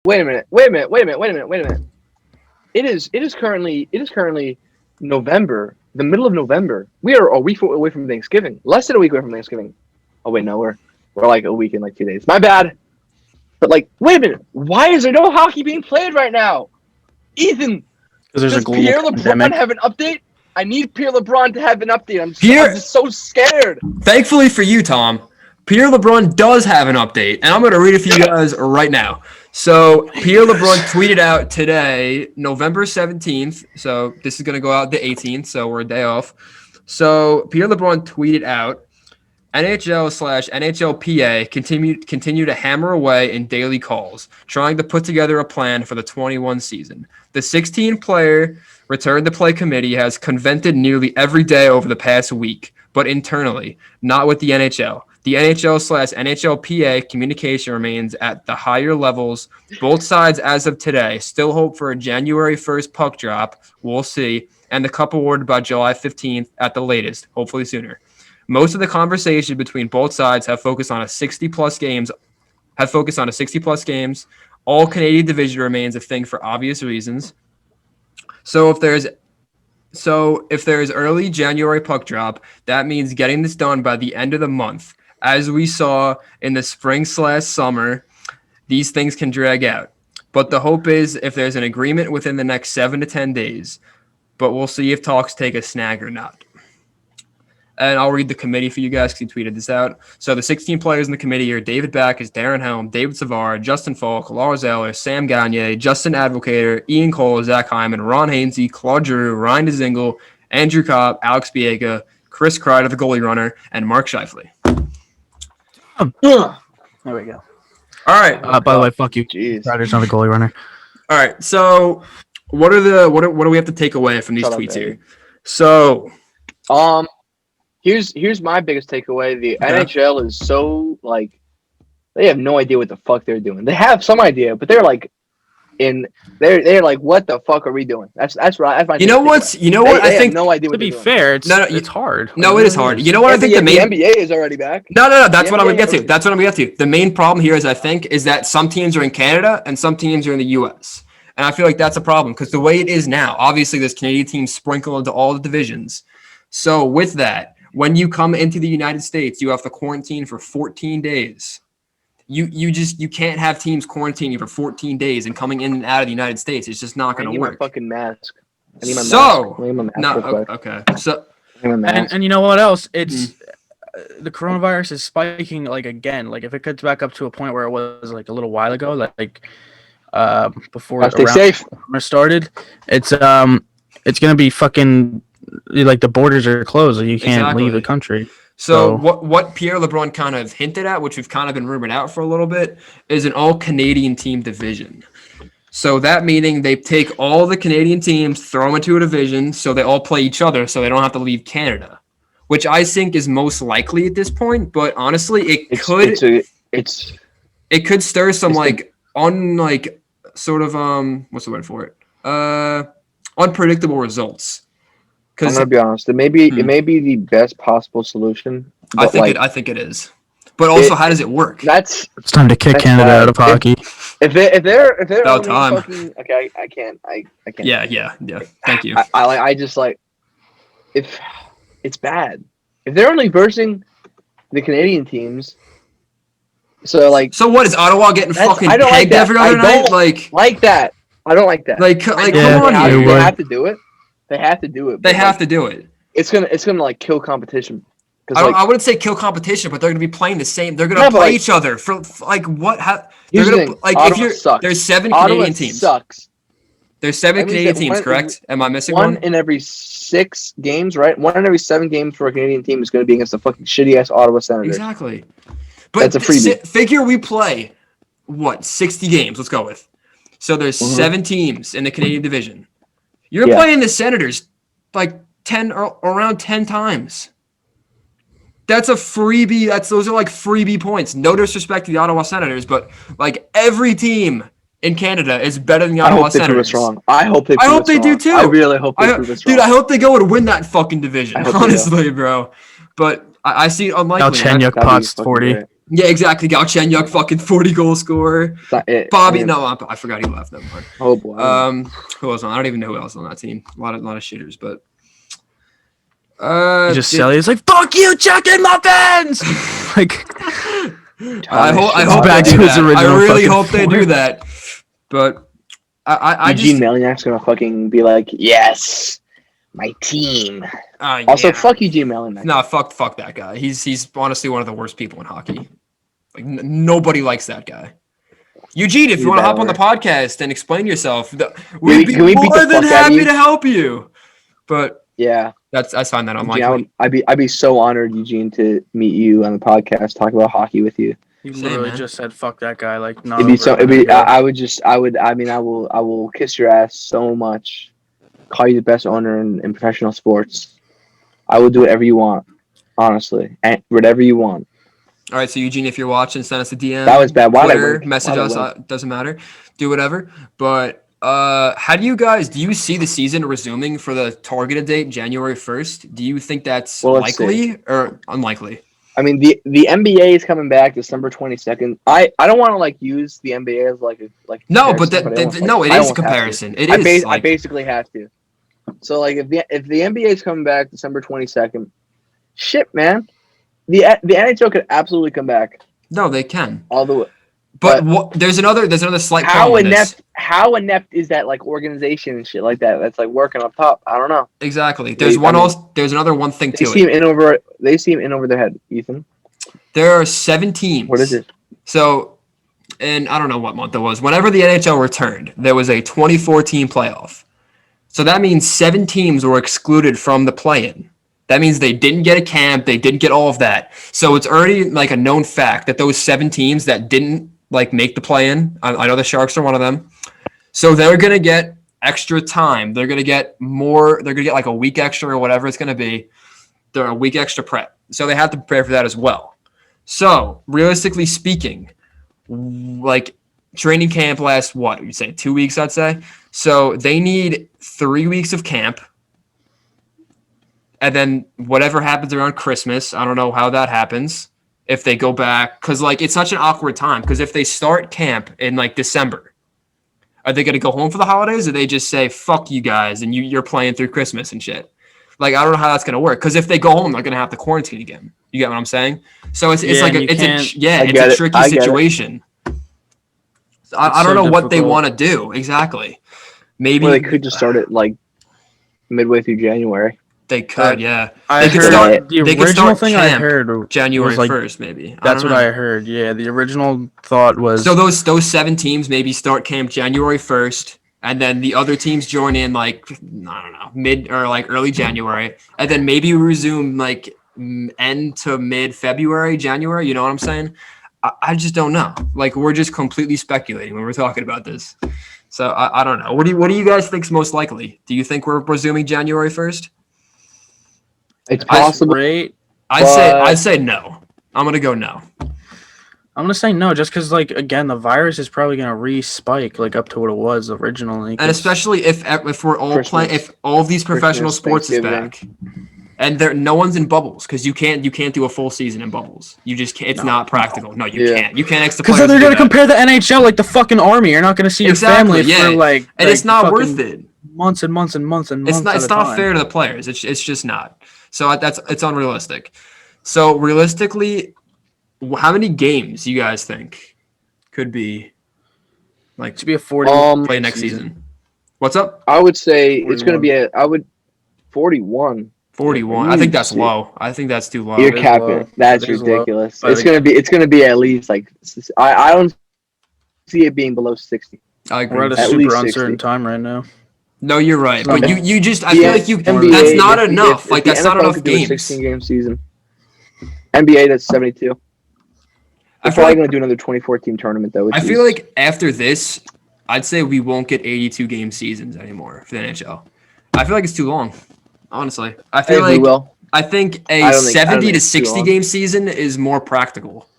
Wait a minute. Wait a minute. Wait a minute. Wait a minute. Wait a minute. It is currently November, the middle of November. We are a week away from Thanksgiving. Less than a week away from Thanksgiving. Oh wait, no, we're like a week and like 2 days. My bad. But like, wait a minute. Why is there no hockey being played right now? Ethan, Because there's a does global Pierre LeBron pandemic. have an update? I need Pierre LeBron to have an update. I'm Pierre- just so scared. Thankfully for you, Tom, Pierre LeBron does have an update, and I'm going to read it for you guys right now. So Pierre LeBron tweeted out today, November 17th. So this is going to go out the 18th, so we're a day off. So Pierre LeBron tweeted out, NHL/NHLPA continue to hammer away in daily calls, trying to put together a plan for the 21 season. The 16-player return to play committee has convened nearly every day over the past week, but internally, not with the NHL. The NHL/NHLPA communication remains at the higher levels. Both sides, as of today, still hope for a January 1st puck drop. We'll see. And the cup awarded by July 15th at the latest, hopefully sooner. Most of the conversation between both sides have focused on 60-plus games. All Canadian division remains a thing for obvious reasons. So if there's early January puck drop, that means getting this done by the end of the month. As we saw in the spring/summer, these things can drag out. But the hope is if there's an agreement within the next 7 to 10 days. But we'll see if talks take a snag or not. And I'll read the committee for you guys because he tweeted this out. So the 16 players in the committee are David Backes, Darren Helm, David Savard, Justin Falk, Lars Eller, Sam Gagner, Justin Advocator, Ian Cole, Zach Hyman, Ron Hainsey, Claude Giroux, Ryan DeZingle, Andrew Kopp, Alex Biega, Chris Kreider, the goalie runner, and Mark Scheifele. There we go. All right. By the way, fuck you. Jeez. Ryder's not a goalie runner. All right. So what do we have to take away from these Shut up, tweets Eddie. here? So Here's my biggest takeaway. The NHL is so like they have no idea what the fuck they're doing. They have some idea, but they're like they're like, what the fuck are we doing? That's right. That's my you know what? I think have no idea what To be they're doing. fair, it's No, it's hard. no, it is hard. You know what I think the main NBA is already back. No. That's The what I'm gonna NBA get to. already- That's what I'm gonna get to. The main problem here is that some teams are in Canada and some teams are in the U.S. And I feel like that's a problem because the way it is now, obviously, there's Canadian teams sprinkled into all the divisions. So with that, when you come into the United States, you have to quarantine for 14 days. You can't have teams quarantining for 14 days and coming in and out of the United States. It's just not I going need to my work. fucking mask. I need my So mask. I need my mask no, real quick. okay. So I need my mask. And you know what else? It's the coronavirus is spiking like again. Like if it gets back up to a point where it was like a little while ago, like before Stay safe. summer started, it's gonna be fucking like the borders are closed, so you can't leave the country. So what Pierre LeBrun kind of hinted at, which we've kind of been rumored out for a little bit, is an all-Canadian team division. So that meaning they take all the Canadian teams, throw them into a division, so they all play each other, so they don't have to leave Canada, which I think is most likely at this point. But honestly, it could stir some sort of what's the word for it? Unpredictable results. I'm gonna be honest. It may be the best possible solution. I think it is. But also, how does it work? It's time to kick Canada out of hockey. If they're About time. fucking, okay, I can't. Yeah. Thank you. I just like if it's bad. If they're only versing the Canadian teams, so what is Ottawa getting fucking I don't like pegged that. every other night? Like that. I don't like that. Come Yeah, on, you here. would. They have to do it. They have to do it. They have to do it. It's gonna like kill competition. I wouldn't say kill competition, but they're going to be playing the same. They're going to No, but, play like, each other for like what? They're here's the going thing. to like Ottawa if you're sucks. there's 7 Ottawa Canadian teams. sucks. There's 7 That means Canadian that teams, one- correct? Am I missing One one? in every 6 games, right? 1 in every 7 games for a Canadian team is going to be against the fucking shitty ass Ottawa Senators. Exactly. But That's a freebie. Figure we play 60 games. Let's go with. So there's 7 teams in the Canadian division. You're playing the Senators like 10 or around 10 times. That's a freebie. Those are like freebie points. No disrespect to the Ottawa Senators, but like every team in Canada is better than the Ottawa Senators. I hope they prove us they do wrong. too. I really hope they prove us wrong. Dude, I hope they go and win that fucking division. I hope they Honestly, bro. But I see it unlikely. Galchenyuk That'd be pots fucking 40. great. Yeah, exactly. Galchenyuk, fucking 40-goal scorer. Bobby, I forgot he left. Never mind. Oh boy. Who else on? I don't even know who else on that team. A lot of shitters, but He just silly. It's like, fuck you, Chuckin Muffins! Like, I hope back they to do his that. I original really fucking hope they do form. that. But I Eugene just Melignac's gonna fucking be like, yes, my team. Also, yeah. fuck Eugene Melignac's. No, fuck that guy. He's honestly one of the worst people in hockey. Like nobody likes that guy. Eugene, if you want to hop on the podcast and explain yourself, we'd be can we beat more the than fuck out of happy you? to help you. But Yeah, I find that Eugene, unlikely. I'd be so honored, Eugene, to meet you on the podcast, talk about hockey with you. he Same, literally man. just said, fuck that guy, like, not It'd be over so. a minute ago. I will kiss your ass so much. Call you the best owner in professional sports. I will do whatever you want, honestly, and whatever you want. All right, so Eugene, if you're watching, send us a DM. That was bad. Why'd I Twitter, wink? message Why'd I us. wink? Doesn't matter. Do whatever. But how do you see the season resuming for the targeted date, January 1st? Do you think that's Well, let's likely or unlikely? I mean, the NBA is coming back December 22nd. I don't want to like use the NBA as like a No, but comparison, no, it I is a almost have to. comparison. It I is basically have to. So like if the NBA is coming back December 22nd, shit, man, the NHL could absolutely come back no, they can. all the way. But there's another slight problem. How inept is that like organization and shit like that? That's like working up top. I don't know. Exactly. There's another one thing to it. They seem in over their head, Ethan. There are 7 teams. What is it? So, and I don't know what month it was. Whenever the NHL returned, there was a 24-team playoff. So that means 7 teams were excluded from the play-in. That means they didn't get a camp. They didn't get all of that. So it's already like a known fact that those 7 teams that didn't like make the play-in, I know the Sharks are one of them. So they're going to get extra time. They're going to get more. They're going to get like a week extra or whatever it's going to be. They're a week extra prep. So they have to prepare for that as well. So realistically speaking, like training camp lasts what? You say 2 weeks, I'd say. So they need 3 weeks of camp. And then whatever happens around Christmas, I don't know how that happens. If they go back, because like it's such an awkward time. Because if they start camp in like December, are they going to go home for the holidays, or they just say "fuck you guys" and you're playing through Christmas and shit? Like I don't know how that's going to work. Because if they go home, they're going to have to quarantine again. You get what I'm saying? So it's a tricky situation. I don't know what they want to do exactly. Maybe they could just start it like midway through January. They could, yeah. I heard the original thing I heard January was 1st, maybe. That's what I heard. Yeah, the original thought was so those 7 teams maybe start camp January 1st, and then the other teams join in like I don't know, mid or like early January, and then maybe resume like end to mid February, January. You know what I'm saying? I just don't know. Like we're just completely speculating when we're talking about this. So I don't know. What do you guys think's most likely? Do you think we're resuming January 1st? It's possible. I'd say no. I'm gonna go no. I'm gonna say no, just because like again, the virus is probably gonna re-spike like up to what it was originally. And especially if we're all playing, if all of these professional sports is back, and no one's in bubbles because you can't do a full season in bubbles. You just can't. It's not practical. No, you can't. You can't. Because they're gonna compare the NHL like the fucking army. You're not gonna see your family for like, and it's not worth it. Months and months and months and months. It's not fair to the players. It's just not. So it's unrealistic. So realistically, how many games you guys think could be like to be a 40 play next season? What's up? I would say 41. It's going to be 41. 41. I think that's low. I think that's too low. You're capping. That's ridiculous. It's going to be at least like I don't see it being below 60. I agree. We're at a super uncertain time right now. No, you're right. But you just I feel like NBA, that's not enough. Like that's not enough games. 16-game season. NBA that's 72. They're probably going to do another 24-team tournament though. I feel like after this, I'd say we won't get 82-game seasons anymore for the NHL. I feel like it's too long. Honestly, I feel like I think a 70 to 60 game season is more practical.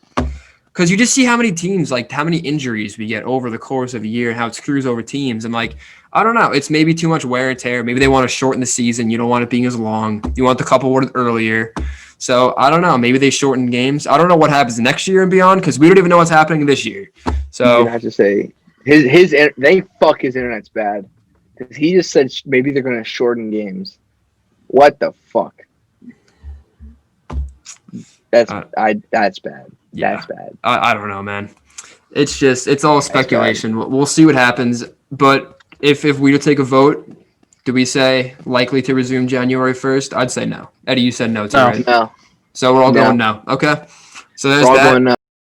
Because you just see how many teams, like how many injuries we get over the course of a year and how it screws over teams. And like, I don't know. It's maybe too much wear and tear. Maybe they want to shorten the season. You don't want it being as long. You want the couple earlier. So I don't know. Maybe they shorten games. I don't know what happens next year and beyond because we don't even know what's happening this year. I So have to say, they fuck his internet's bad because he just said maybe they're gonna shorten games. What the fuck? That's That's bad. Yeah. That's bad. I don't know, man. It's all speculation. We'll see what happens. But if we were to take a vote, do we say likely to resume January 1st? I'd say no. Eddie, you said no too, No. right? No, So we're all No. going no. Okay. So there's we're all that. going.